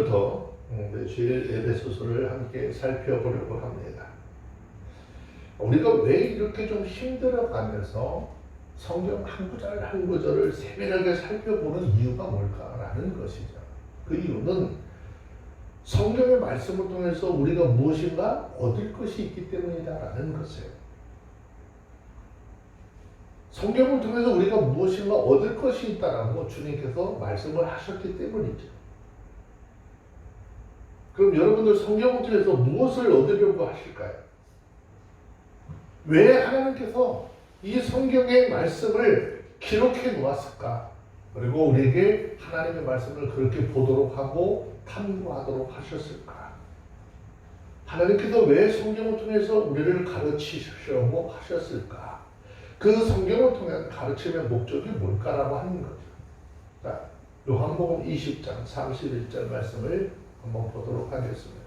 오늘부터 매주일 에베소서를 함께 살펴보려고 합니다. 우리가 왜 이렇게 좀 힘들어가면서 성경 한 구절 한 구절을 세밀하게 살펴보는 이유가 뭘까라는 것이죠. 그 이유는 성경의 말씀을 통해서 우리가 무엇인가 얻을 것이 있기 때문이다라는 것이에요. 성경을 통해서 우리가 무엇인가 얻을 것이 있다라고 주님께서 말씀을 하셨기 때문이죠. 그럼 여러분들 성경을 통해서 무엇을 얻으려고 하실까요? 왜 하나님께서 이 성경의 말씀을 기록해 놓았을까? 그리고 우리에게 하나님의 말씀을 그렇게 보도록 하고 탐구하도록 하셨을까? 하나님께서 왜 성경을 통해서 우리를 가르치시려고 하셨을까? 그 성경을 통한 가르침의 목적이 뭘까라고 하는 거죠. 자, 요한복음 20장 31절 말씀을 한번 보도록 하겠습니다.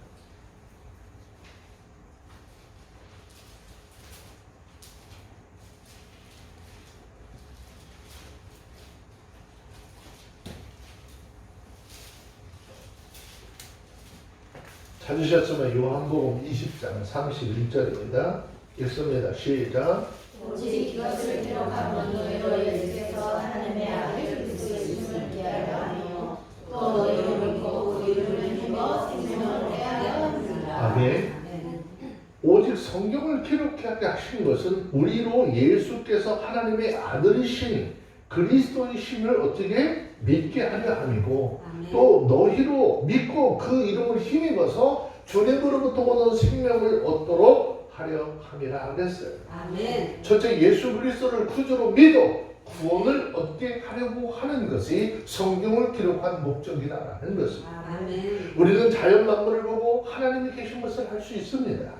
찾으셨으면 요한복음 20장 31절입니다. 읽습니다. 시작. 오직 이것을 기록하면 너희로 예수께서 하나님의 아들 그리스도이심을 깨알려 하며 또 너희를 믿고 우리를 힘입어 생명을 빼앗려 합니다. 아멘. 오직 성경을 기록하게 하신 것은 우리로 예수께서 하나님의 아들이신 그리스도이심을 어떻게 믿게 하려 함이고, 또 너희로 믿고 그 이름을 힘입어서 주님으로부터 오는 생명을 얻도록 하려 함이라 그랬어요. 아멘. 첫째, 예수 그리스도를 구주로 믿어 구원을 얻게 하려고 하는 것이 성경을 기록한 목적이라는 것입니다. 아멘. 우리는 자연 만물을 보고 하나님이 계신 것을 알 수 있습니다.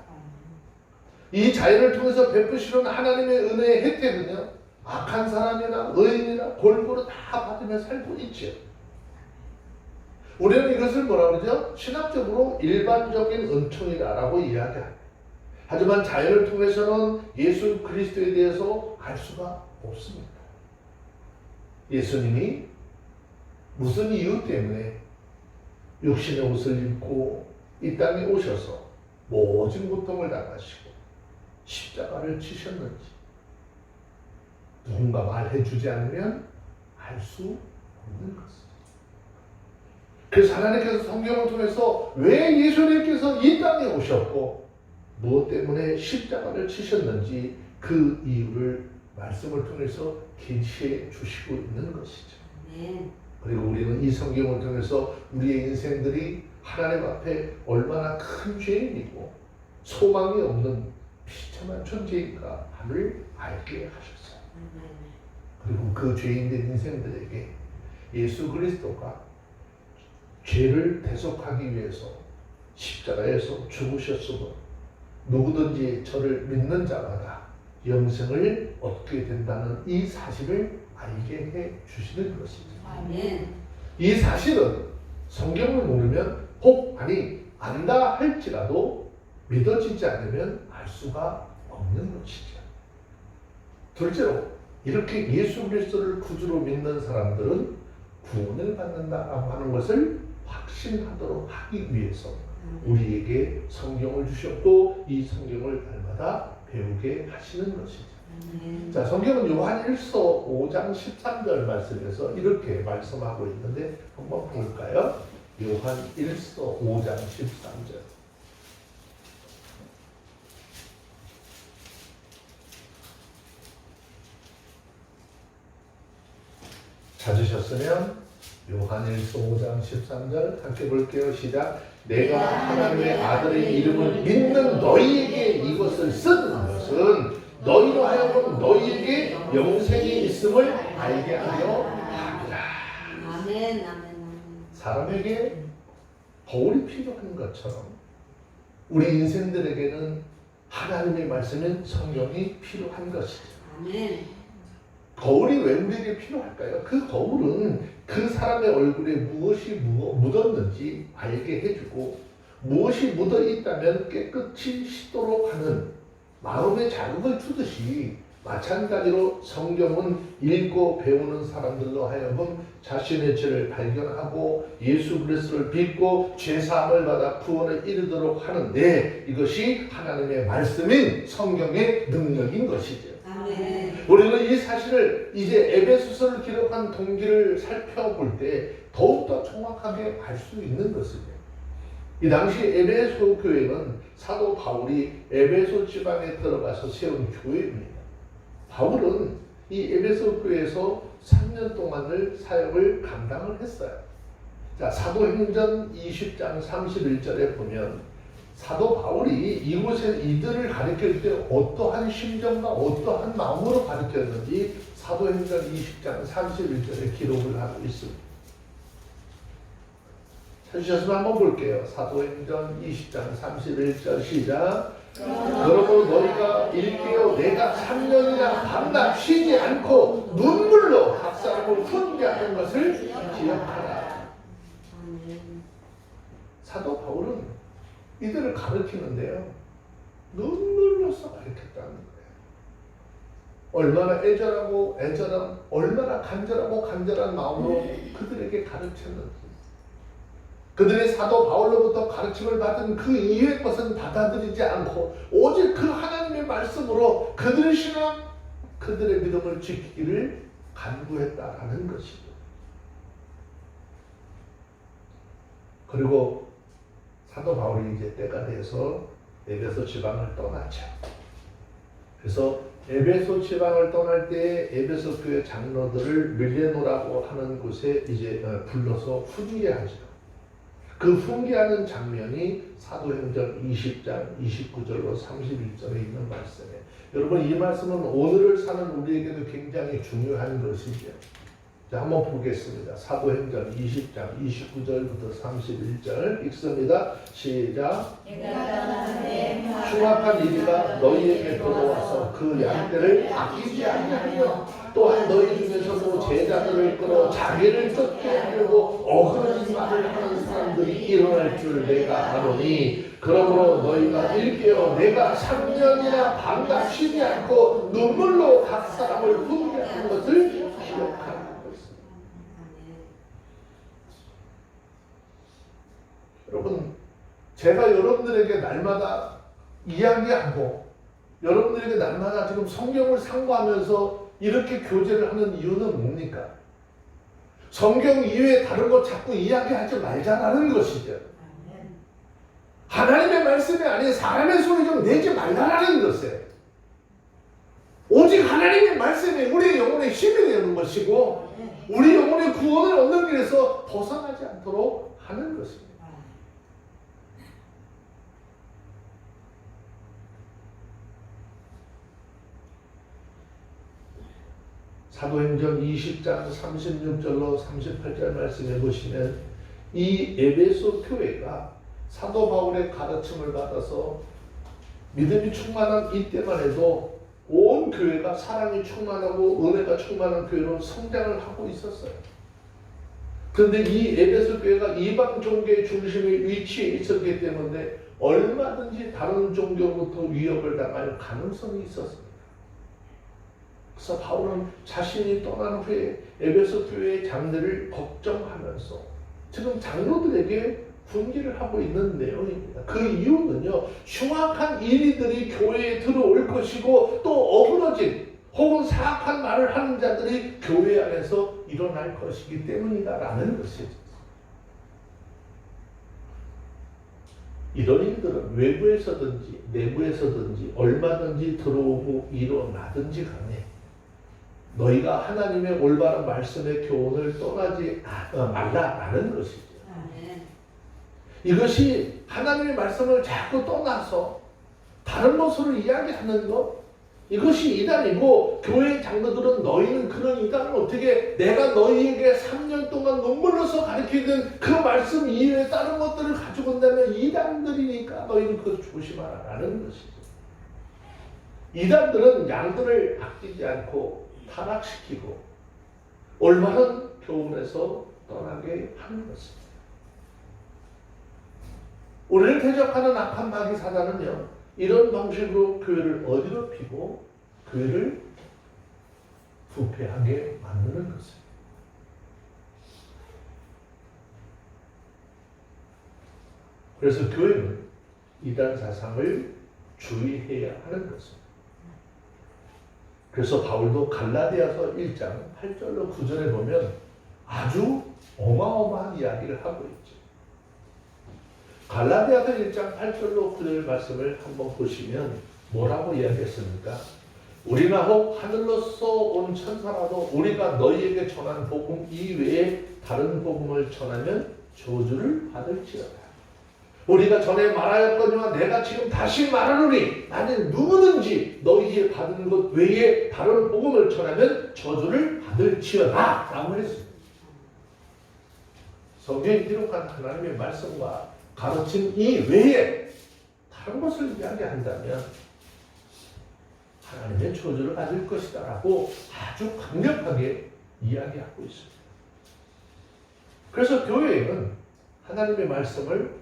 이 자연을 통해서 베푸시는 하나님의 은혜의 혜택은요, 악한 사람이나 의인이나 골고루 다 받으며 살고 있죠. 우리는 이것을 뭐라 그러죠? 신학적으로 일반적인 은총이다라고 이야기합니다. 하지만 자연을 통해서는 예수 그리스도에 대해서 알 수가 없습니다. 예수님이 무슨 이유 때문에 육신의 옷을 입고 이 땅에 오셔서 모진 고통을 당하시고 십자가를 치셨는지 누군가 말해주지 않으면 알 수 없는 것입니다. 그래서 하나님께서 성경을 통해서 왜 예수님께서 이 땅에 오셨고 무엇 때문에 십자가를 치셨는지 그 이유를 말씀을 통해서 계시해 주시고 있는 것이죠. 그리고 우리는 이 성경을 통해서 우리의 인생들이 하나님 앞에 얼마나 큰 죄인이고 소망이 없는 비참한 존재인가 함을 알게 하셨어요. 그리고 그 죄인된 인생들에게 예수 그리스도가 죄를 대속하기 위해서 십자가에서 죽으셨으므로 누구든지 저를 믿는 자마다 영생을 얻게 된다는 이 사실을 알게 해 주시는 것입니다. 아멘. 이 사실은 성경을 모르면 안다 할지라도 믿어지지 않으면 알 수가 없는 것이죠. 둘째로, 이렇게 예수 그리스도를 구주로 믿는 사람들은 구원을 받는다라고 하는 것을 확신하도록 하기 위해서 우리에게 성경을 주셨고 이 성경을 날마다 배우게 하시는 것이죠. 자, 성경은 요한 1서 5장 13절 말씀에서 이렇게 말씀하고 있는데 한번 볼까요? 요한 1서 5장 13절. 찾으셨으면 요한 1서 5장 13절 함께 볼게요. 시작. 내가 하나님의 아들의 이름을 믿는 너희에게 이것을 쓴 것은 너희로 하여금 너희에게 영생이 있음을 알게 하려 함이라. 아멘. 사람에게 거울이 필요한 것처럼 우리 인생들에게는 하나님의 말씀인 성경이 필요한 것이죠. 아멘. 거울이 왜 우리에게 필요할까요? 그 거울은 그 사람의 얼굴에 무엇이 묻었는지 알게 해주고 무엇이 묻어 있다면 깨끗이 씻도록 하는 마음의 자극을 주듯이 마찬가지로 성경은 읽고 배우는 사람들로 하여금 자신의 죄를 발견하고 예수 그리스도를 믿고 죄사함을 받아 구원에 이르도록 하는데 이것이 하나님의 말씀인 성경의 능력인 것이죠. 아멘. 우리는 이 사실을 이제 에베소서를 기록한 동기를 살펴볼 때 더욱더 정확하게 알 수 있는 것이죠. 이 당시 에베소 교회는 사도 바울이 에베소 지방에 들어가서 세운 교회입니다. 바울은 이 에베소 교회에서 3년 동안을 사역을 감당을 했어요. 자, 사도행전 20장 31절에 보면 사도 바울이 이곳에 이들을 가르칠 때 어떠한 심정과 어떠한 마음으로 가르쳤는지 사도행전 20장 31절에 기록을 하고 있습니다. 찾으셨으면 한번 볼게요. 사도행전 20장 31절 시작. 그러므로 너희가 일깨어 내가 3년이나 밤낮 쉬지 않고 눈물로 각 사람을 훈계하는 것을 기억하라. 사도 바울은 이들을 가르치는데요, 눈물로서 가르쳤다는 거예요. 얼마나 애절한 얼마나 간절한 마음으로 그들에게 가르쳤는지, 그들의 사도 바울로부터 가르침을 받은 그 이외의 것은 받아들이지 않고 오직 그 하나님의 말씀으로 그들의 신앙, 그들의 믿음을 지키기를 간구했다라는 것이죠. 그리고 사도 바울이 이제 때가 돼서 에베소 지방을 떠났죠. 그래서 에베소 지방을 떠날 때 에베소 교회 장로들을 밀레노라고 하는 곳에 이제 불러서 훈계하죠. 그 훈계하는 장면이 사도행전 20장 29절로 31절에 있는 말씀이에요. 여러분, 이 말씀은 오늘을 사는 우리에게도 굉장히 중요한 것이죠. 자, 한번 보겠습니다. 사도행전 20장 29절부터 31절 읽습니다. 시작. 흉악한 이리가 너희에게 들어와서 그 양떼를 아끼지 아니하며 또한 너희 중에서도 제자들을 끌어 자기를 쫓게 하려고 어그러진 말을 하는 사람들이 일어날 줄 내가 아노니 그러므로 너희가 일깨어 내가 3년이나 밤낮 쉬지 않고 눈물로 각 사람을 훈계하는 것을 기억하라. 여러분, 제가 여러분들에게 날마다 이야기하고 여러분들에게 날마다 지금 성경을 상고하면서 이렇게 교제를 하는 이유는 뭡니까? 성경 이외에 다른 거 자꾸 이야기하지 말자라는 것이죠. 하나님의 말씀이 아닌 사람의 소리 좀 내지 말라는 것이에요. 오직 하나님의 말씀이 우리 영혼의 힘이 되는 것이고 우리 영혼의 구원을 얻는 길에서 벗어나지 않도록 하는 것입니다. 사도행전 20장 36절로 38절 말씀해 보시면 이 에베소 교회가 사도 바울의 가르침을 받아서 믿음이 충만한 이때만 해도 온 교회가 사랑이 충만하고 은혜가 충만한 교회로 성장을 하고 있었어요. 그런데 이 에베소 교회가 이방 종교의 중심에 위치해 있었기 때문에 얼마든지 다른 종교로부터 위협을 당할 가능성이 있었습니다. 그래서 바울은 자신이 떠난 후에 에베소 교회의 장들을 걱정하면서 지금 장로들에게 훈계를 하고 있는 내용입니다. 그 이유는요, 흉악한 이리들이 교회에 들어올 것이고 또 어그러진 혹은 사악한 말을 하는 자들이 교회 안에서 일어날 것이기 때문이다라는 것이죠. 이런 일들은 외부에서든지 내부에서든지 얼마든지 들어오고 일어나든지 간에 너희가 하나님의 올바른 말씀의 교훈을 떠나지 말라라는 것이죠. 이것이 하나님의 말씀을 자꾸 떠나서 다른 것으로 이야기하는 것, 이것이 이단이고 교회 장로들은 너희는 그런 이단을 어떻게 내가 너희에게 3년 동안 눈물로서 가르치던 그 말씀 이외에 다른 것들을 가지고 온다면 이단들이니까 너희는 그것을 조심하라라는 것이죠. 이단들은 양들을 아끼지 않고 타락시키고 올바른 교훈에서 떠나게 하는 것입니다. 우리를 대적하는 악한 마귀 사단은요, 이런 방식으로 교회를 어지럽히고 교회를 부패하게 만드는 것입니다. 그래서 교회는 이단 사상을 주의해야 하는 것입니다. 그래서 바울도 갈라디아서 1장 8절로 9절에 보면 아주 어마어마한 이야기를 하고 있죠. 갈라디아서 1장 8절로 9절 말씀을 한번 보시면 뭐라고 이야기했습니까? 우리가 혹 하늘로서 온 천사라도 우리가 너희에게 전한 복음 이외에 다른 복음을 전하면 저주를 받을지어다. 우리가 전에 말하였거니와 내가 지금 다시 말하노니 만일 누구든지 너희의 받은 것 외에 다른 복음을 전하면 저주를 받을지어다 라고 했습니다. 성경에 기록한 하나님의 말씀과 가르침 이외에 다른 것을 이야기한다면 하나님의 저주를 받을 것이다 라고 아주 강력하게 이야기하고 있습니다. 그래서 교회에는 하나님의 말씀을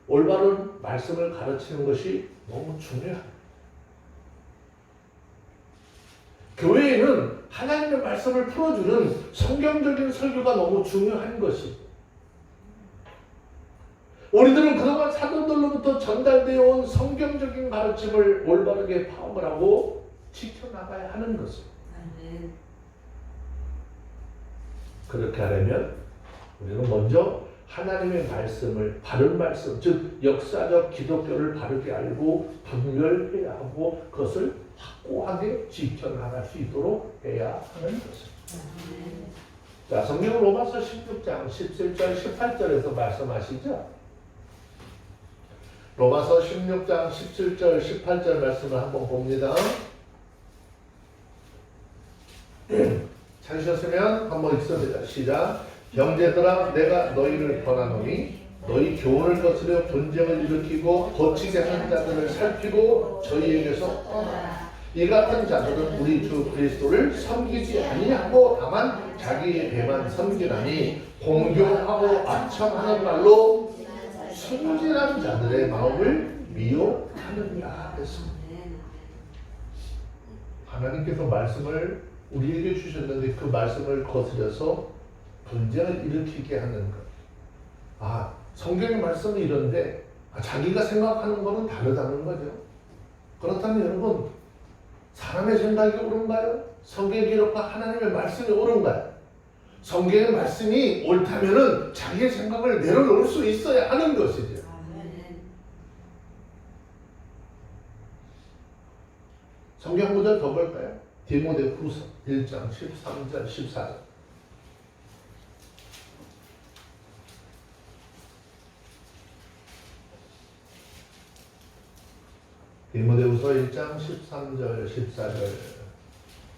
올바른 말씀을 가르치는 것이 너무 중요합니다. 교회에는 하나님의 말씀을 풀어주는 성경적인 설교가 너무 중요한 것입니다. 우리들은 그동안 사도들로부터 전달되어 온 성경적인 가르침을 올바르게 파악을 하고 지켜나가야 하는 것입니다. 그렇게 하려면 우리는 먼저 하나님의 말씀을 바른 말씀, 즉 역사적 기독교를 바르게 알고 분별해야 하고 그것을 확고하게 지켜나갈 수 있도록 해야 하는 것입니다. 자, 성경 로마서 16장 17절 18절에서 말씀하시죠. 로마서 16장 17절 18절 말씀을 한번 봅니다. 찾으셨으면 한번 읽습니다. 시작. 형제들아 내가 너희를 권하노니 너희 교훈을 거스려 분쟁을 일으키고 거치게 하는 자들을 살피고 저희에게서 떠나라. 이 같은 자들은 우리 주 그리스도를 섬기지 아니하고 다만 자기의 배만 섬기나니 공경하고 아첨하는 말로 순진한 자들의 마음을 미혹하느니라 했습니다. 하나님께서 말씀을 우리에게 주셨는데 그 말씀을 거스려서 분쟁을 일으키게 하는 것. 아, 성경의 말씀은 이런데 자기가 생각하는 것은 다르다는 거죠. 그렇다면 여러분, 사람의 생각이 옳은가요? 성경의 기록과 하나님의 말씀이 옳은가요? 성경의 말씀이 옳다면은 자기의 생각을 내려놓을 수 있어야 하는 것이죠. 성경 구절 더 볼까요? 디모데후서 1장 13절 14절. 디모데후서 1장 13절 14절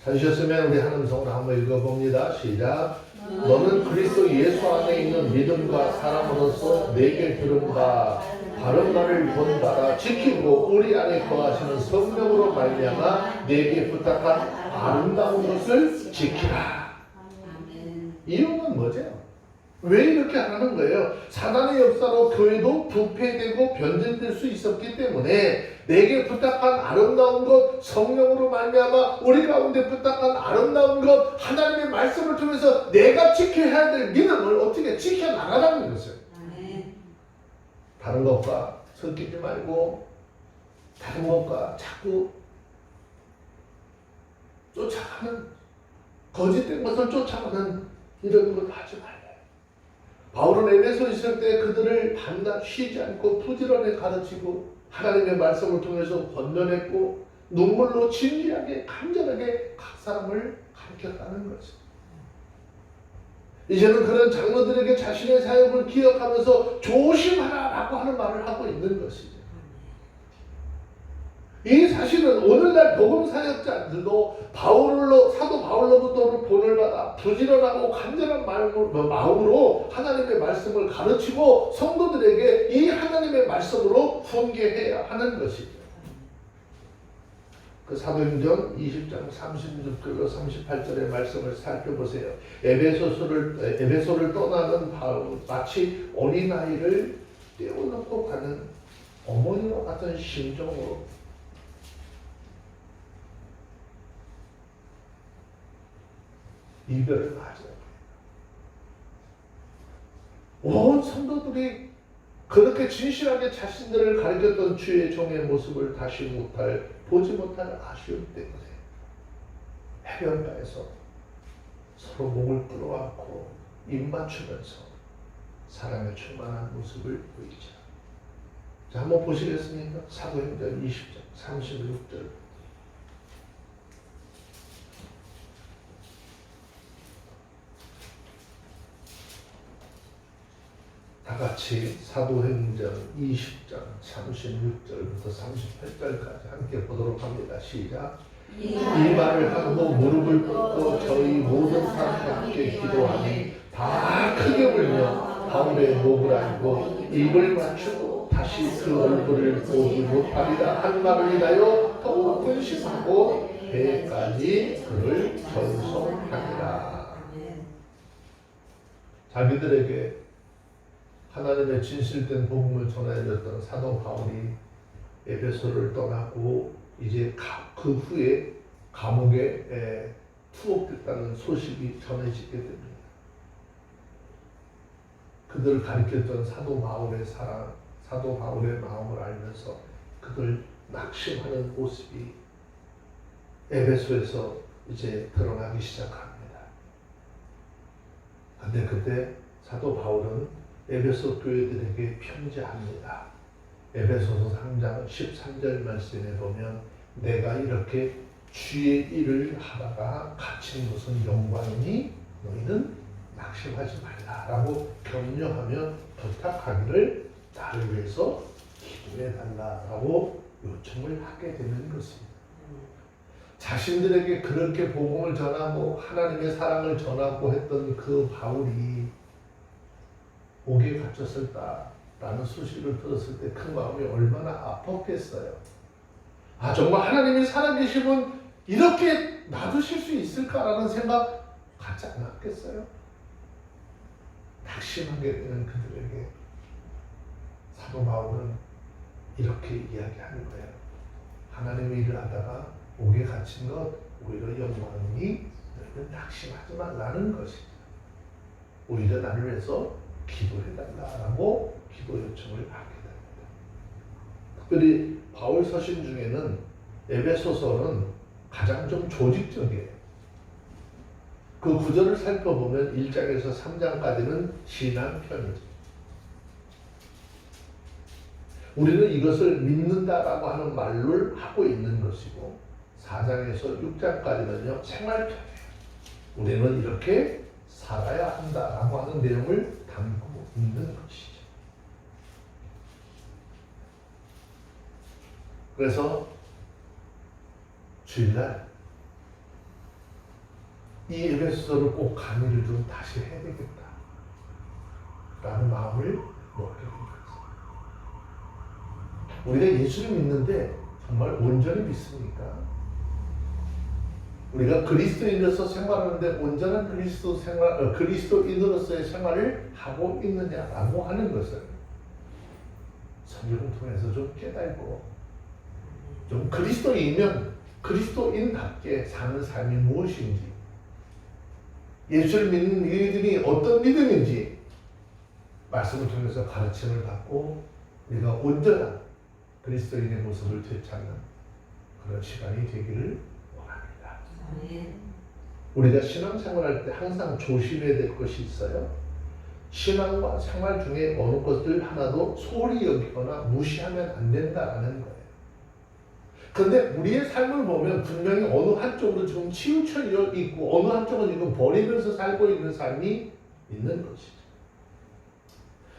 찾으셨으면 우리 한 음성으로 한번 읽어봅니다. 시작. 너는 그리스도 예수 안에 있는 믿음과 사랑으로서 내게 들은 바 바른 말을 본받아 지키고 우리 안에 거하시는 성령으로 말미암아 내게 부탁한 아름다운 것을 지키라. 이유는 뭐죠? 왜 이렇게 하는 거예요? 사단의 역사로 교회도 부패되고 변질될 수 있었기 때문에 내게 부탁한 아름다운 것, 성령으로 말미암아 우리 가운데 부탁한 아름다운 것, 하나님의 말씀을 통해서 내가 지켜야 될 믿음을 어떻게 지켜나가라는 것이에요. 다른 것과 섞이지 말고 다른 것과 자꾸 쫓아가는 거짓된 것을 쫓아가는 이런 것 하지 말아요. 바울은 에베소에 있을 때 그들을 밤낮 쉬지 않고 부지런히 가르치고 하나님의 말씀을 통해서 권면했고 눈물로 진지하게 간절하게 각 사람을 가르쳤다는 것입니다. 이제는 그런 장로들에게 자신의 사역을 기억하면서 조심하라라고 하는 말을 하고 있는 것이죠. 이 사실은 오늘날 복음 사역자들도 사도 바울로부터 본을 받아 부지런하고 간절한 마음으로 하나님의 말씀을 가르치고 성도들에게 이 하나님의 말씀으로 훈계해야 하는 것이죠. 그 사도행전 20장 36절로 38절의 말씀을 살펴보세요. 에베소를 떠나는 바울 마치 어린아이를 떼어놓고 가는 어머니와 같은 심정으로 이별을 맞아야 돼요. 온 성도들이 그렇게 진실하게 자신들을 가르쳤던 주의 종의 모습을 다시 보지 못할 아쉬움 때문에 해변가에서 서로 목을 끌어안고 입 맞추면서 사랑에 충만한 모습을 보이자. 자, 한번 보시겠습니까? 사도행전 20장 36절. 다 같이 사도행전 20장 36절부터 38절까지 함께 보도록 합니다. 시작. 이 말을 하고 무릎을 꿇고 저희 모든 사람과 함께 기도하니 다 크게 울며 바울의 목을 안고 입을 맞추고 다시 그 얼굴을 보지 못하리라 한 말을 인하여 더욱 근심하고 배까지 그를 전송하니라. 자기들에게 하나님의 진실된 복음을 전해줬던 사도 바울이 에베소를 떠나고 이제 그 후에 감옥에 투옥됐다는 소식이 전해지게 됩니다. 그들을 가리켰던 사도 바울의 사랑, 사도 바울의 마음을 알면서 그들 낙심하는 모습이 에베소에서 이제 드러나기 시작합니다. 근데 그때 사도 바울은 에베소 교회들에게 편지합니다. 에베소서 3장 13절 말씀에 보면 내가 이렇게 주의 일을 하다가 갇힌 것은 영광이니 너희는 낙심하지 말라라고 격려하며 부탁하기를 나를 위해서 기도해 달라라고 요청을 하게 되는 것입니다. 자신들에게 그렇게 복음을 전하고 하나님의 사랑을 전하고 했던 그 바울이 옥에 갇혔을까라는 소식을 들었을 때 그 마음이 얼마나 아팠겠어요. 아, 정말 하나님이 살아계시면 이렇게 놔두실 수 있을까라는 생각 갖지 않았겠어요? 낙심하게 되는 그들에게 사도 바울은 이렇게 이야기하는 거예요. 하나님의 일을 하다가 옥에 갇힌 것 오히려 영광이니 너희는 낙심하지 말라는 것이죠. 오히려 나를 위해서 기도해달라고 기도 요청을 하게 됩니다. 특별히 바울 서신 중에는 에베소서는 가장 좀 조직적이에요. 그 구절을 살펴보면 1장에서 3장까지는 신앙편이죠. 우리는 이것을 믿는다라고 하는 말을 하고 있는 것이고 4장에서 6장까지는요 생활편이에요. 우리는 이렇게 살아야 한다라고 하는 내용을 담고 있는 것이죠. 그래서 주일날 이 에베소서를 꼭 강의를 좀 다시 해야 되겠다 라는 마음을 먹게 된 거죠. 우리가 예수를 믿는데 정말 온전히 믿습니까? 우리가 그리스도인으로서 생활하는데 온전한 그리스도인으로서의 생활을 하고 있느냐라고 하는 것을 성경을 통해서 좀 깨달고 좀 그리스도인이면 그리스도인답게 사는 삶이 무엇인지 예수를 믿는 이들이 어떤 믿음인지 말씀을 통해서 가르침을 받고 우리가 온전한 그리스도인의 모습을 되찾는 그런 시간이 되기를 원합니다. 우리가 신앙생활할 때 항상 조심해야 될 것이 있어요. 신앙과 생활 중에 어느 것들 하나도 소홀히 여기거나 무시하면 안 된다라는 거예요. 그런데 우리의 삶을 보면 분명히 어느 한쪽으로 지금 치우쳐 있고 어느 한쪽은 지금 버리면서 살고 있는 삶이 있는 것이죠.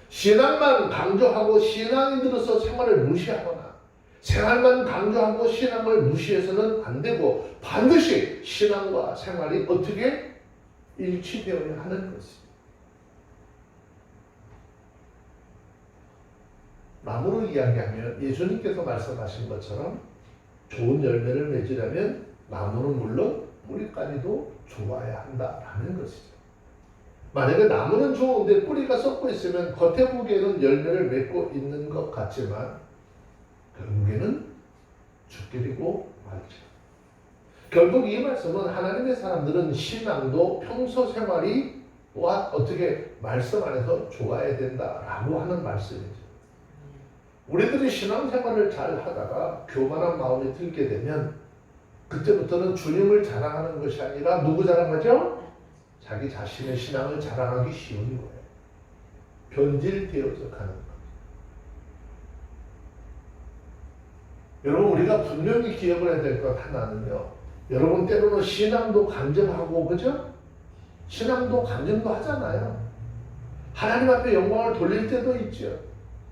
신앙만 강조하고 신앙인으로서 생활을 무시하거나 생활만 강조하고 신앙을 무시해서는 안 되고 반드시 신앙과 생활이 어떻게 일치되어야 하는 것입니다. 나무로 이야기하면 예수님께서 말씀하신 것처럼 좋은 열매를 맺으려면 나무는 물론 뿌리까지도 좋아야 한다라는 것이죠. 만약에 나무는 좋은데 뿌리가 썩고 있으면 겉에 보기에는 열매를 맺고 있는 것 같지만 결국에는 죽게 되고 말죠. 결국 이 말씀은 하나님의 사람들은 신앙도 평소 생활이 또한 어떻게 말씀 안에서 좋아야 된다라고 하는 말씀이죠. 우리들이 신앙생활을 잘 하다가 교만한 마음이 들게 되면 그때부터는 주님을 자랑하는 것이 아니라 누구 자랑하죠? 자기 자신의 신앙을 자랑하기 쉬운 거예요. 변질되어져 가는 거예요. 여러분 우리가 분명히 기억을 해야 될 것 하나는요. 여러분 때로는 신앙도 간증하고 그죠? 신앙도 간증도 하잖아요. 하나님 앞에 영광을 돌릴 때도 있죠.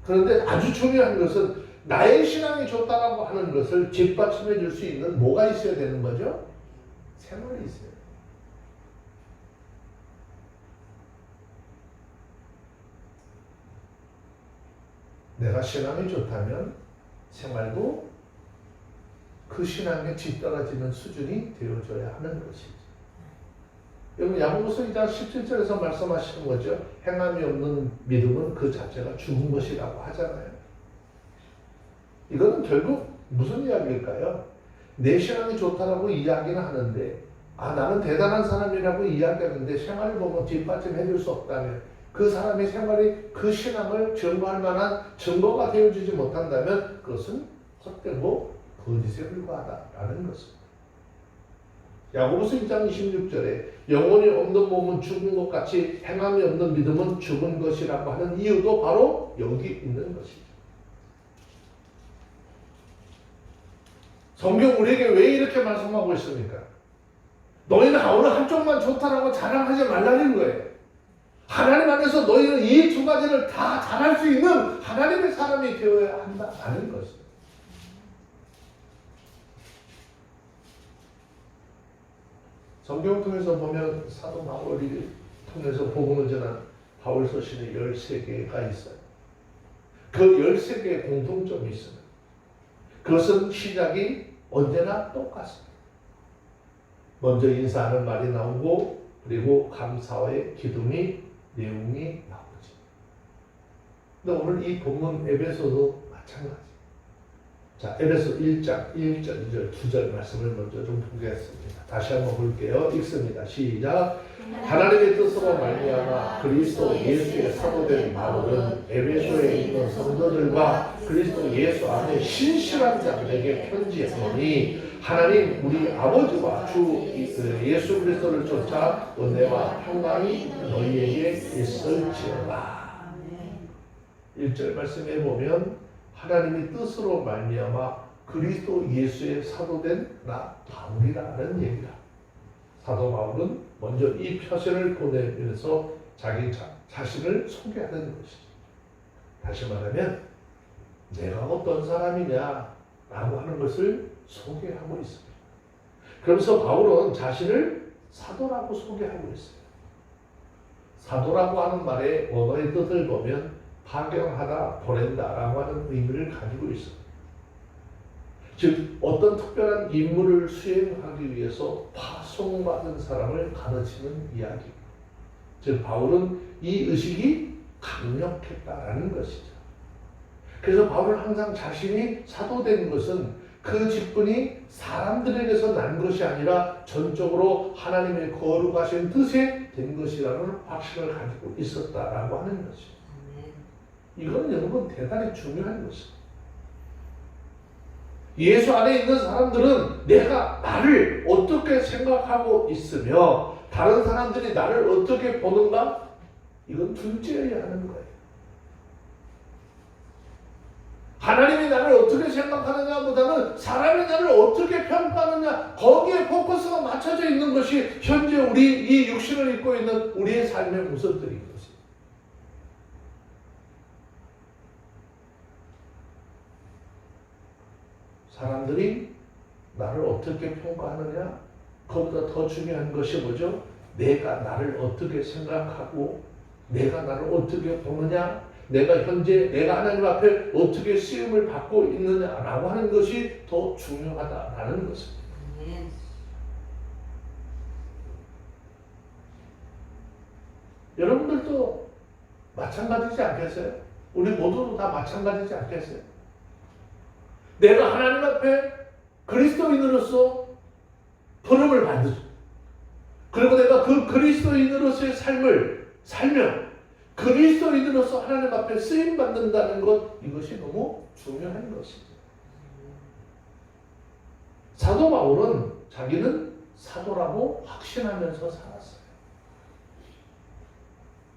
그런데 아주 중요한 것은 나의 신앙이 좋다라고 하는 것을 뒷받침해 줄 수 있는 뭐가 있어야 되는 거죠? 생활이 있어요. 내가 신앙이 좋다면 생활도 그 신앙에 뒤떨어지는 수준이 되어줘야 하는 것이죠. 여러분 야고보서 2장 17절에서 말씀하시는 거죠. 행함이 없는 믿음은 그 자체가 죽은 것이라고 하잖아요. 이거는 결국 무슨 이야기일까요? 내 신앙이 좋다라고 이야기는 하는데 나는 대단한 사람이라고 이야기하는데 생활을 보면 뒷받침해 줄 수 없다면 그 사람의 생활이 그 신앙을 증거할 만한 증거가 되어주지 못한다면 그것은 헛되고 거짓에 불과하다라는 것입니다. 야고보서 1장 26절에 영혼이 없는 몸은 죽은 것 같이 행함이 없는 믿음은 죽은 것이라고 하는 이유도 바로 여기 있는 것이죠. 성경 우리에게 왜 이렇게 말씀하고 있습니까? 너희는 어느 한쪽만 좋다라고 자랑하지 말라는 거예요. 하나님 안에서 너희는 이 두 가지를 다 잘할 수 있는 하나님의 사람이 되어야 한다는 것입니다. 성경을 통해서 보면 사도 바울이 통해서 복음을 전한 바울 서신의 13개가 있어요. 그 13개의 공통점이 있습니다. 그것은 시작이 언제나 똑같습니다. 먼저 인사하는 말이 나오고 그리고 감사의 기둥이 내용이 나오죠. 근데 오늘 이 본문 에베소도 마찬가지. 자, 에베소 1장 1절, 2절, 2절 말씀을 먼저 좀 보겠습니다. 다시 한번 볼게요. 읽습니다. 시작. 하나님의 뜻으로 말미암아 그리스도 예수의 사도된 바울은 에베소에 있는 성도들과 그리스도 예수 안에 신실한 자들에게 편지했노니 하나님 우리 아버지와 주 예수 그리스도를 쫓아 은혜와 평강이 너희에게 있을지어다. 1절 말씀해 보면 하나님의 뜻으로 말미암아 그리스도 예수의 사도된 나 바울이라는 얘기다. 사도 바울은 먼저 이 표시를 보내면서 자기 자신을 소개하는 것이죠. 다시 말하면 내가 어떤 사람이냐라고 하는 것을 소개하고 있습니다. 그러면서 바울은 자신을 사도라고 소개하고 있어요. 사도라고 하는 말의 원어의 뜻을 보면 파견하다, 보낸다라고 하는 의미를 가지고 있습니다. 즉 어떤 특별한 임무를 수행하기 위해서 파송받은 사람을 가르치는 이야기입니다. 즉 바울은 이 의식이 강력했다라는 것이죠. 그래서 바울은 항상 자신이 사도된 것은 그 직분이 사람들에게서 난 것이 아니라 전적으로 하나님의 거룩하신 뜻에 된 것이라는 확신을 가지고 있었다라고 하는 것이죠. 이건 여러분 대단히 중요한 것입니다. 예수 안에 있는 사람들은 내가 나를 어떻게 생각하고 있으며 다른 사람들이 나를 어떻게 보는가? 이건 둘째여야 하는 거예요. 하나님이 나를 어떻게 생각하느냐보다는 사람이 나를 어떻게 평가하느냐 거기에 포커스가 맞춰져 있는 것이 현재 우리 이 육신을 입고 있는 우리의 삶의 모습들인 것입니다. 사람들이 나를 어떻게 평가하느냐? 그보다 더 중요한 것이 뭐죠? 내가 나를 어떻게 생각하고 내가 나를 어떻게 보느냐? 내가 현재 내가 하나님 앞에 어떻게 쓰임을 받고 있느냐라고 하는 것이 더 중요하다라는 것입니다. 여러분들도 마찬가지지 않겠어요? 우리 모두도 다 마찬가지지 않겠어요? 내가 하나님 앞에 그리스도인으로서 부름을 받으죠. 그리고 내가 그 그리스도인으로서의 삶을 살며 그리스도인으로서 하나님 앞에 쓰임 받는다는 것, 이것이 너무 중요한 것이죠. 사도 바울은 자기는 사도라고 확신하면서 살았어요.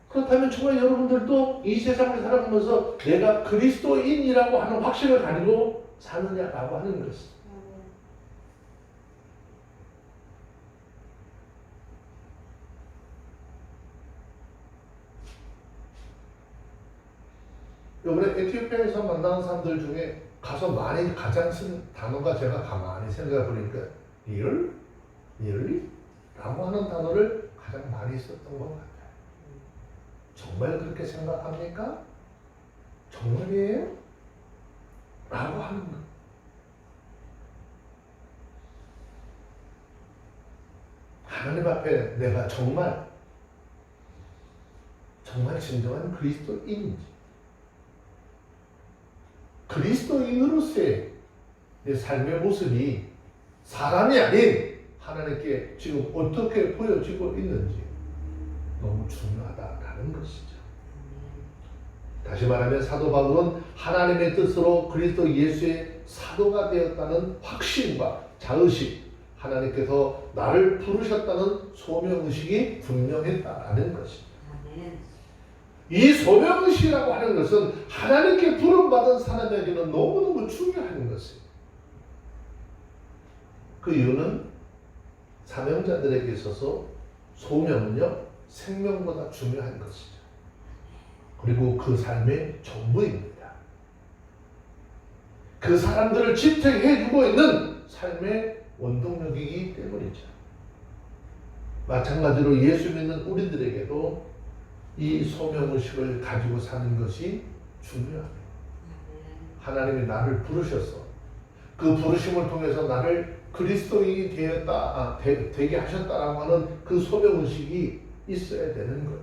그렇다면 정말 여러분들도 이 세상을 살아가면서 내가 그리스도인이라고 하는 확신을 가지고 사느냐라고 하는 것입니다. 이번에 에티오피아에서 만나는 사람들 중에 가서 많이 가장 쓴 단어가 제가 가만히 생각해 보니까 really? 라고 하는 단어를 가장 많이 썼던 것 같아요. 정말 그렇게 생각합니까? 정말이에요? 라고 하는 것. 하나님 앞에 내가 정말 진정한 그리스도인인지, 그리스도인으로서의 내 삶의 모습이 사람이 아닌 하나님께 지금 어떻게 보여지고 있는지 너무 중요하다라는 것이죠. 다시 말하면 사도 바울은 하나님의 뜻으로 그리스도 예수의 사도가 되었다는 확신과 자의식, 하나님께서 나를 부르셨다는 소명의식이 분명했다라는 것입니다. 이 소명의식이라고 하는 것은 하나님께 부름받은 사람에게는 너무너무 중요한 것이에요. 그 이유는 사명자들에게 있어서 소명은요, 생명보다 중요한 것이죠. 그리고 그 삶의 전부입니다. 그 사람들을 지탱해주고 있는 삶의 원동력이기 때문이죠. 마찬가지로 예수 믿는 우리들에게도 이 소명의식을 가지고 사는 것이 중요합니다. 하나님이 나를 부르셔서 그 부르심을 통해서 나를 그리스도인이 되게 하셨다라고 하는 그 소명의식이 있어야 되는 거예요.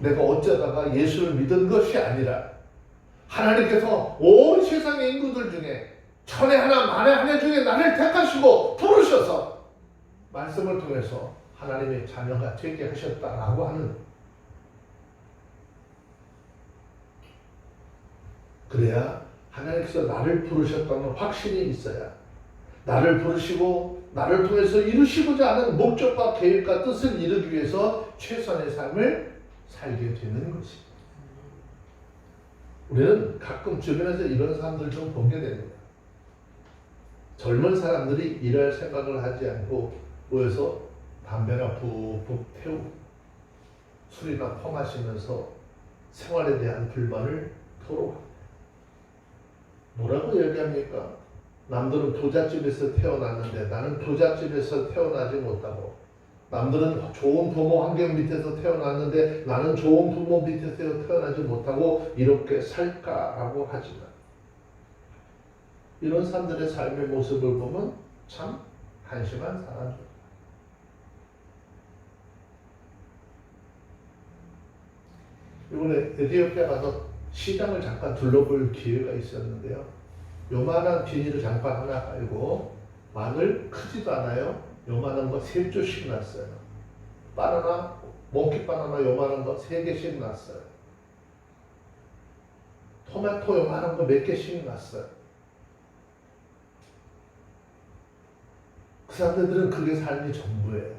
내가 어쩌다가 예수를 믿은 것이 아니라 하나님께서 온 세상의 인구들 중에 천에 하나 만에 하나 중에 나를 택하시고 부르셔서 말씀을 통해서 하나님의 자녀가 되게 하셨다라고 하는, 그래야 하나님께서 나를 부르셨다는 확신이 있어야 나를 부르시고 나를 통해서 이루시고자 하는 목적과 계획과 뜻을 이루기 위해서 최선의 삶을 살게 되는 것입니다. 우리는 가끔 주변에서 이런 사람들 좀 보게 됩니다. 젊은 사람들이 일할 생각을 하지 않고 모여서 담배나 푹푹 태우고 술이나 퍼마시면서 생활에 대한 불만을 토로합니다. 뭐라고 얘기합니까? 남들은 부잣집에서 태어났는데 나는 부잣집에서 태어나지 못하고, 남들은 좋은 부모 환경 밑에서 태어났는데 나는 좋은 부모 밑에서 태어나지 못하고 이렇게 살까라고 하지만, 이런 사람들의 삶의 모습을 보면 참 한심한 사람들. 이번에 에티오피아 가서 시장을 잠깐 둘러볼 기회가 있었는데요. 요만한 비닐을 장판 하나 깔고 마늘 크지도 않아요. 요만한 거 3조씩 놨어요. 바나나, 몽키 바나나 요만한 거 3개씩 놨어요. 토마토 요만한 거 몇 개씩 놨어요. 그 사람들은 그게 삶이 전부예요.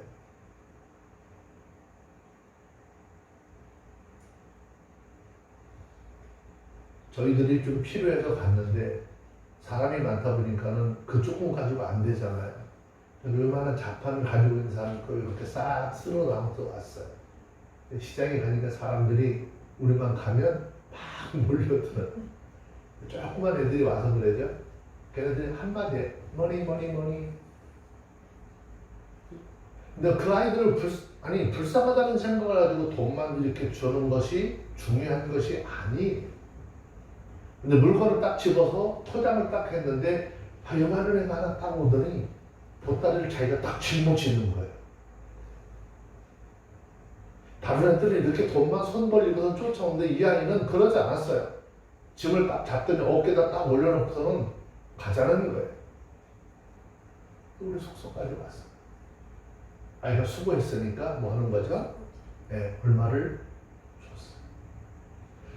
저희들이 좀 필요해서 갔는데 사람이 많다 보니까는 그 조금 가지고 안 되잖아요. 얼마나 자판을 가지고 있는 사람이 걸 이렇게 싹 쓸어 담아서 왔어요. 시장에 가니까 사람들이 우리만 가면 막 몰려들어요. 조그만 애들이 와서 그러죠. 걔네들이 한마디에 머니. 근데 그 아이들을 불쌍하다는 생각을 가지고 돈만 이렇게 주는 것이 중요한 것이 아니에요. 근데 물건을 딱 집어서 포장을 딱 했는데 요만한 애가 하나 딱 오더니 보따리를 자기가 딱 짊어지는 거예요. 다른 애들이 이렇게 돈만 손 벌리고서 쫓아오는데 이 아이는 그러지 않았어요. 짐을 딱 잡더니 어깨에다 딱 올려놓고서는 가자는 거예요. 우리 숙소까지 왔어요. 아이가 수고했으니까 뭐 하는 거죠? 얼마를 줬어요.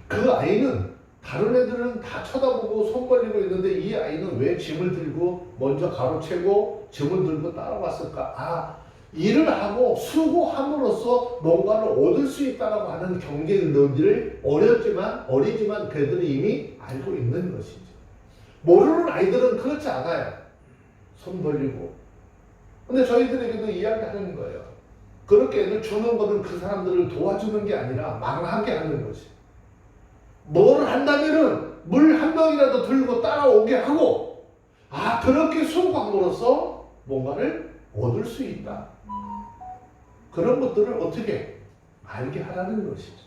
그 아이는 다른 애들은 다 쳐다보고 손 벌리고 있는데 이 아이는 왜 짐을 들고 먼저 가로채고 짐을 들고 따라왔을까? 일을 하고 수고함으로써 뭔가를 얻을 수 있다고 하는 경제의 논리를 어리지만 그들이 이미 알고 있는 것이죠. 모르는 아이들은 그렇지 않아요. 손 벌리고. 근데 저희들에게도 이야기하는 거예요. 그렇게 애들 주는 거는 그 사람들을 도와주는 게 아니라 망하게 하는 것이. 뭘 한다면은 물 한 병이라도 들고 따라오게 하고, 그렇게 수고함으로써 뭔가를 얻을 수 있다. 그런 것들을 어떻게 알게 하라는 것이죠.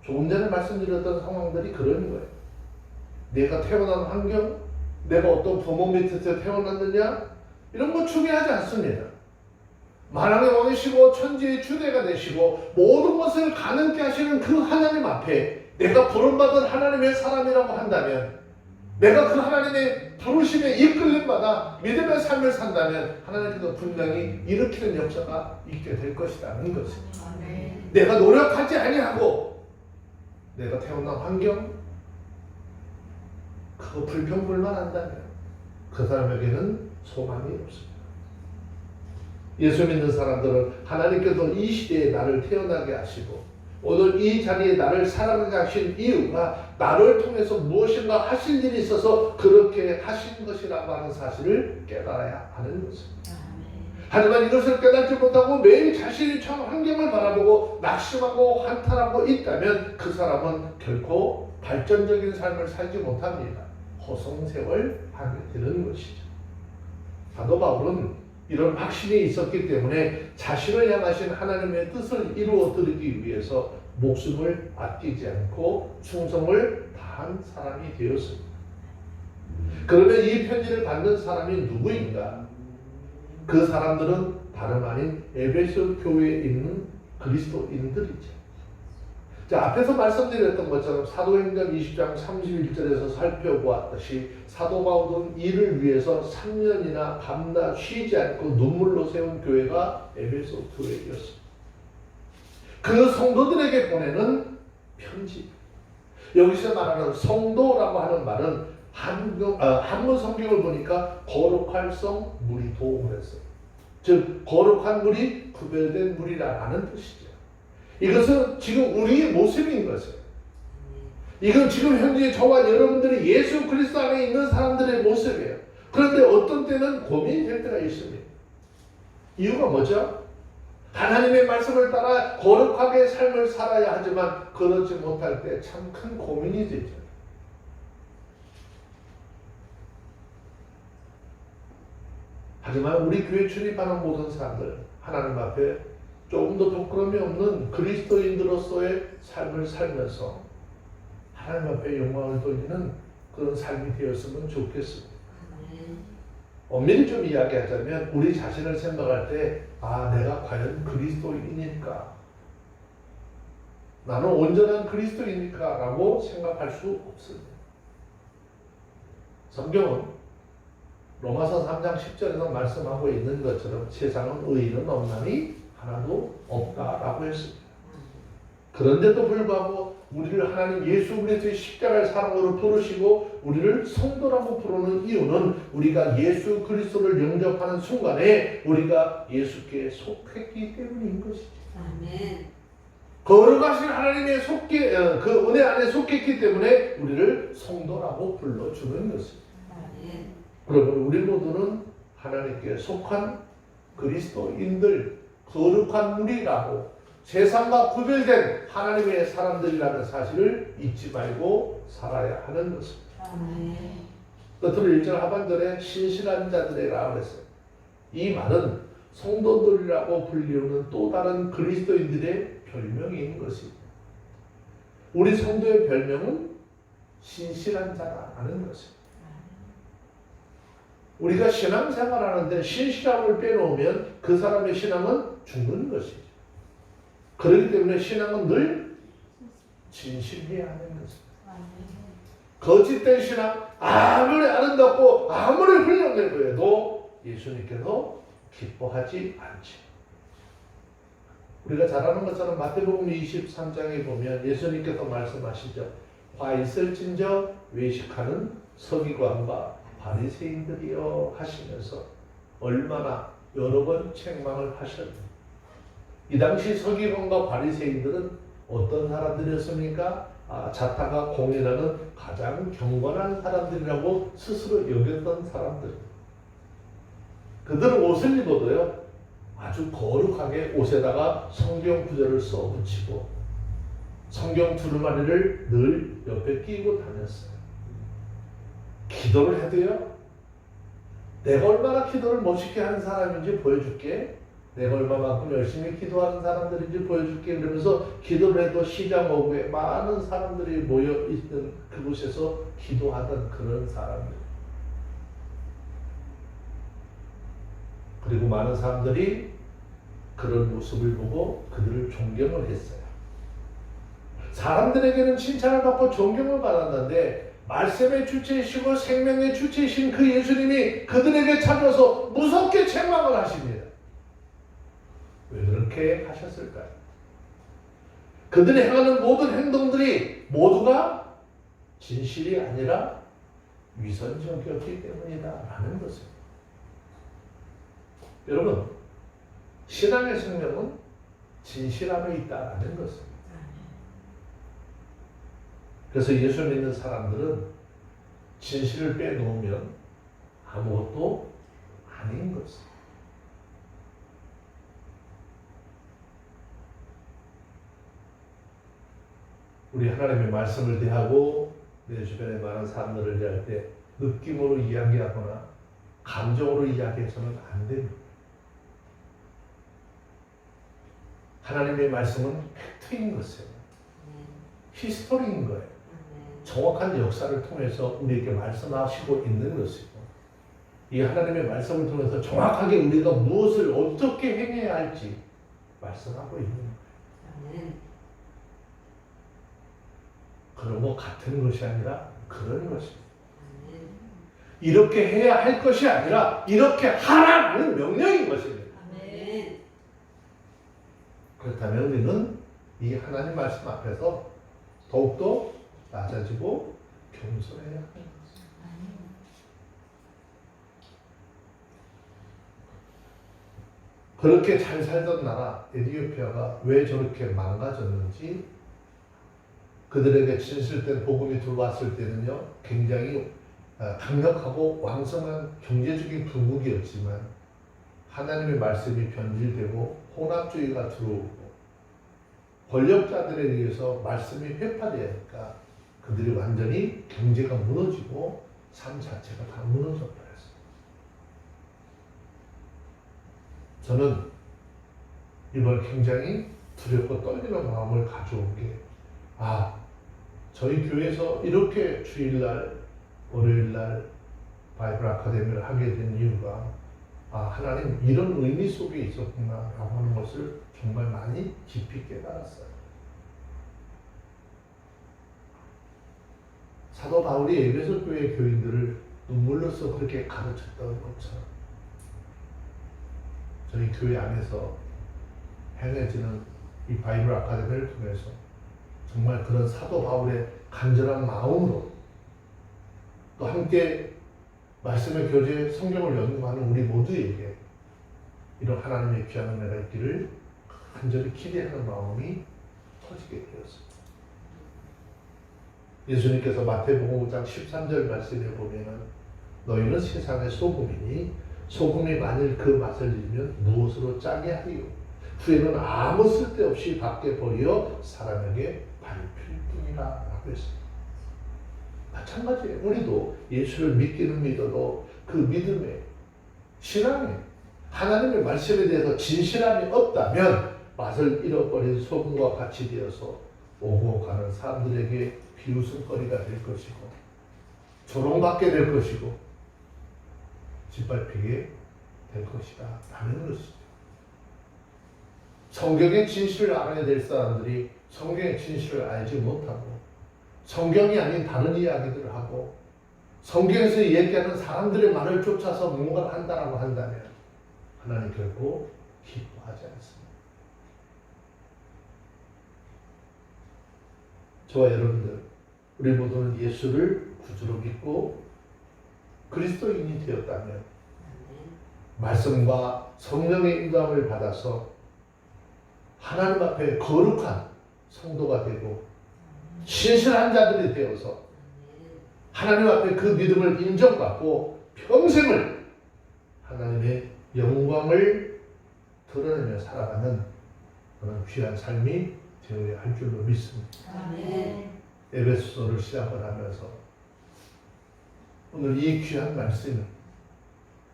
조금 전에 말씀드렸던 상황들이 그런 거예요. 내가 태어난 환경, 내가 어떤 부모 밑에서 태어났느냐, 이런 거 중요하지 않습니다. 만왕의 왕이시고 천지의 주대가 되시고 모든 것을 가능케 하시는 그 하나님 앞에 내가 부름받은 하나님의 사람이라고 한다면, 내가 그 하나님의 부르심에 이끌림 받아 믿음의 삶을 산다면 하나님께서 분명히 일으키는 역사가 있게 될 것이라는 것입니다. 내가 노력하지 아니하고 내가 태어난 환경, 그거 불평불만한다면 그 사람에게는 소망이 없습니다. 예수 믿는 사람들은 하나님께서 이 시대에 나를 태어나게 하시고 오늘 이 자리에 나를 살아가게 하신 이유가 나를 통해서 무엇인가 하실 일이 있어서 그렇게 하신 것이라고 하는 사실을 깨달아야 하는 것입니다. 하지만 이것을 깨닫지 못하고 매일 자신이 처한 환경을 바라보고 낙심하고 한탄하고 있다면 그 사람은 결코 발전적인 삶을 살지 못합니다. 허송세월 하게 되는 것이죠. 사도 바울은 이런 확신이 있었기 때문에 자신을 향하신 하나님의 뜻을 이루어드리기 위해서 목숨을 아끼지 않고 충성을 다한 사람이 되었습니다. 그러면 이 편지를 받는 사람이 누구인가? 그 사람들은 다름 아닌 에베소 교회에 있는 그리스도인들이죠. 자, 앞에서 말씀드렸던 것처럼 사도행전 20장 31절에서 살펴보았듯이 사도 바울은 이를 위해서 3년이나 밤낮 쉬지 않고 눈물로 세운 교회가 에베소 교회였습니다. 그 성도들에게 보내는 편지. 여기서 말하는 성도라고 하는 말은 한문 성경을 보니까 거룩할 성 무리도 그랬어요. 즉 거룩한 물이 구별된 물이라는 뜻이죠. 이것은 지금 우리의 모습인 것이에요. 이건 지금 현재 저와 여러분들이 예수 그리스도 안에 있는 사람들의 모습이에요. 그런데 어떤 때는 고민이 될 때가 있습니다. 이유가 뭐죠? 하나님의 말씀을 따라 거룩하게 삶을 살아야 하지만 그러지 못할 때 참 큰 고민이 되죠. 하지만 우리 교회 출입하는 모든 사람들 하나님 앞에 조금 더 부끄러움이 없는 그리스도인으로서의 삶을 살면서 하나님 앞에 영광을 돌리는 그런 삶이 되었으면 좋겠습니다. 엄밀히 좀 이야기하자면 우리 자신을 생각할 때 내가 과연 그리스도인일까? 나는 온전한 그리스도인일까? 라고 생각할 수 없습니다. 성경은 로마서 3장 10절에서 말씀하고 있는 것처럼 세상은 의인은 없나니 하나도 없다라고 했습니다. 그런데도 불구하고 우리를 하나님 예수 그리스도의 십자가의 사랑으로 부르시고 우리를 성도라고 부르는 이유는 우리가 예수 그리스도를 영접하는 순간에 우리가 예수께 속했기 때문인 것이죠. 아멘. 거룩하신 하나님의 그 은혜 안에 속했기 때문에 우리를 성도라고 불러주는 것입니다. 아멘. 그러면 우리 모두는 하나님께 속한 그리스도인들, 거룩한 무리라고 세상과 구별된 하나님의 사람들이라는 사실을 잊지 말고 살아야 하는 것입니다. 아멘. 끝으로 1절 하반절에 신실한 자들이라고 했어요. 이 말은 성도들이라고 불리우는 또 다른 그리스도인들의 별명인 것입니다. 우리 성도의 별명은 신실한 자라는 것입니다. 우리가 신앙생활하는데 신실함을 빼놓으면 그 사람의 신앙은 죽는 것이죠. 그렇기 때문에 신앙은 늘 진실해야 하는 것입니다. 거짓된 신앙, 아무리 아름답고 아무리 훌륭해 보여도 예수님께서 기뻐하지 않지. 우리가 잘 아는 것처럼 마태복음 23장에 보면 예수님께서 말씀하시죠. 화 있을진저 외식하는 서기관과 바리새인들이여 하시면서 얼마나 여러 번 책망을 하셨는지. 이 당시 서기관과 바리새인들은 어떤 사람들이었습니까? 자타가 공인하는 가장 경건한 사람들이라고 스스로 여겼던 사람들. 그들은 옷을 입어도요, 아주 거룩하게 옷에다가 성경 구절을 써붙이고 성경 두루마리를 늘 옆에 끼고 다녔어요. 기도를 해도요, 내가 얼마나 기도를 멋있게 하는 사람인지 보여줄게. 내가 얼마만큼 열심히 기도하는 사람들인지 보여줄게. 그러면서 기도를 해도 시장 오후에 많은 사람들이 모여있는 그곳에서 기도하던 그런 사람들. 그리고 많은 사람들이 그런 모습을 보고 그들을 존경을 했어요. 사람들에게는 칭찬을 받고 존경을 받았는데 말씀의 주체이시고 생명의 주체이신 그 예수님이 그들에게 찾아서 무섭게 책망을 하십니다. 왜 그렇게 하셨을까요? 그들이 행하는 모든 행동들이 모두가 진실이 아니라 위선적이었기 때문이다 라는 것입니다. 여러분, 신앙의 생명은 진실함에 있다라는 것입니다. 그래서 예수 믿는 사람들은 진실을 빼놓으면 아무것도 아닌 것입니다. 우리 하나님의 말씀을 대하고 내 주변에 많은 사람들을 대할 때 느낌으로 이야기하거나 감정으로 이야기해서는 안 됩니다. 하나님의 말씀은 팩트인 것이에요. 히스토리인 거예요. 정확한 역사를 통해서 우리에게 말씀하시고 있는 것이고, 이 하나님의 말씀을 통해서 정확하게 우리가 무엇을 어떻게 행해야 할지 말씀하고 있는 거예요. 그런 것 같은 것이 아니라 그런 것입니다. 이렇게 해야 할 것이 아니라 이렇게 하라는 명령인 것입니다. 그렇다면 우리는 이 하나님 말씀 앞에서 더욱더 낮아지고 겸손해야 합니다. 그렇게 잘 살던 나라 에티오피아가 왜 저렇게 망가졌는지, 그들에게 진실된 복음이 들어왔을 때는요, 굉장히 강력하고 왕성한 경제적인 부국이었지만 하나님의 말씀이 변질되고 혼합주의가 들어오고 권력자들에 의해서 말씀이 회파되니까 그들이 완전히 경제가 무너지고 삶 자체가 다 무너져 버렸어요. 저는 이번 굉장히 두렵고 떨리는 마음을 가져온 게, 저희 교회에서 이렇게 주일날, 월요일날 바이블 아카데미를 하게 된 이유가 하나님 이런 의미 속에 있었구나 라고 하는 것을 정말 많이 깊이 깨달았어요. 사도 바울이 에베소 교회 교인들을 눈물로써 그렇게 가르쳤던 것처럼 저희 교회 안에서 행해지는 이 바이블 아카데미를 통해서 정말 그런 사도 바울의 간절한 마음으로 또 함께 말씀의 교재 성경을 연구하는 우리 모두에게 이런 하나님의 귀한 은혜가 있기를 간절히 기대하는 마음이 터지게 되었습니다. 예수님께서 마태복음 5장 13절 말씀에 보면은 너희는 세상의 소금이니 소금이 만일 그 맛을 잃으면 무엇으로 짜게 하리요? 후에는 아무 쓸데없이 밖에 버려 사람에게 밟힐 뿐이라 라고 했습니다. 마찬가지예요. 우리도 예수를 믿기는 믿어도 그 믿음에, 신앙에 하나님의 말씀에 대해서 진실함이 없다면 맛을 잃어버린 소금과 같이 되어서 오고 가는 사람들에게 비웃음거리가 될 것이고 조롱받게 될 것이고 짓밟히게 될 것이다 라는 것이죠. 성경의 진실을 알아야 될 사람들이 성경의 진실을 알지 못하고 성경이 아닌 다른 이야기들을 하고 성경에서 얘기하는 사람들의 말을 쫓아서 뭔가를 한다라고 한다면 하나님 결코 기뻐하지 않습니다. 저와 여러분들, 우리 모두는 예수를 구주로 믿고 그리스도인이 되었다면 말씀과 성령의 인도함을 받아서 하나님 앞에 거룩한 성도가 되고 신실한 자들이 되어서 하나님 앞에 그 믿음을 인정받고 평생을 하나님의 영광을 드러내며 살아가는 그런 귀한 삶이 되어야 할 줄로 믿습니다. 에베소서를 시작을 하면서 오늘 이 귀한 말씀을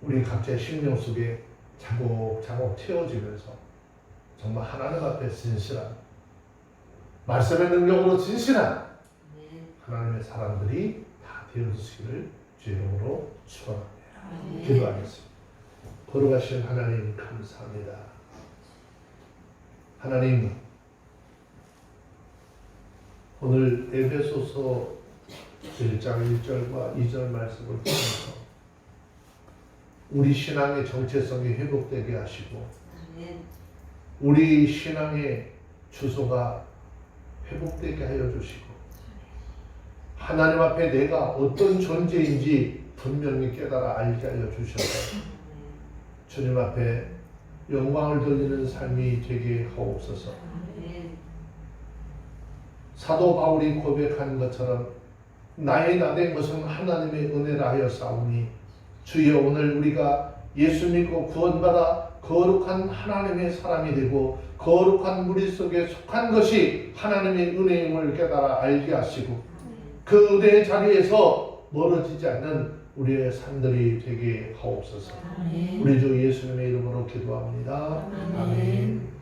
우리 각자의 심령 속에 차곡차곡 채워지면서 정말 하나님 앞에 진실한 말씀의 능력으로 진실한 하나님의 사람들이 다 되어주시기를 주의 이름으로 축원합니다. 기도하겠습니다. 거룩하신 하나님 감사합니다. 하나님, 오늘 에베소서 1장 1절과 2절 말씀을 통해서 우리 신앙의 정체성이 회복되게 하시고 우리 신앙의 주소가 회복되게 하여 주시고 하나님 앞에 내가 어떤 존재인지 분명히 깨달아 알게 하여 주셔서 주님 앞에 영광을 돌리는 삶이 되게 하옵소서. 사도 바울이 고백한 것처럼 나의 나된 것은 하나님의 은혜라 하여 싸우니 주여 오늘 우리가 예수 믿고 구원받아 거룩한 하나님의 사람이 되고 거룩한 무리 속에 속한 것이 하나님의 은혜임을 깨달아 알게 하시고 그 은혜의 자리에서 멀어지지 않는 우리의 삶들이 되게 하옵소서. 우리 주 예수님의 이름으로 기도합니다. 아멘.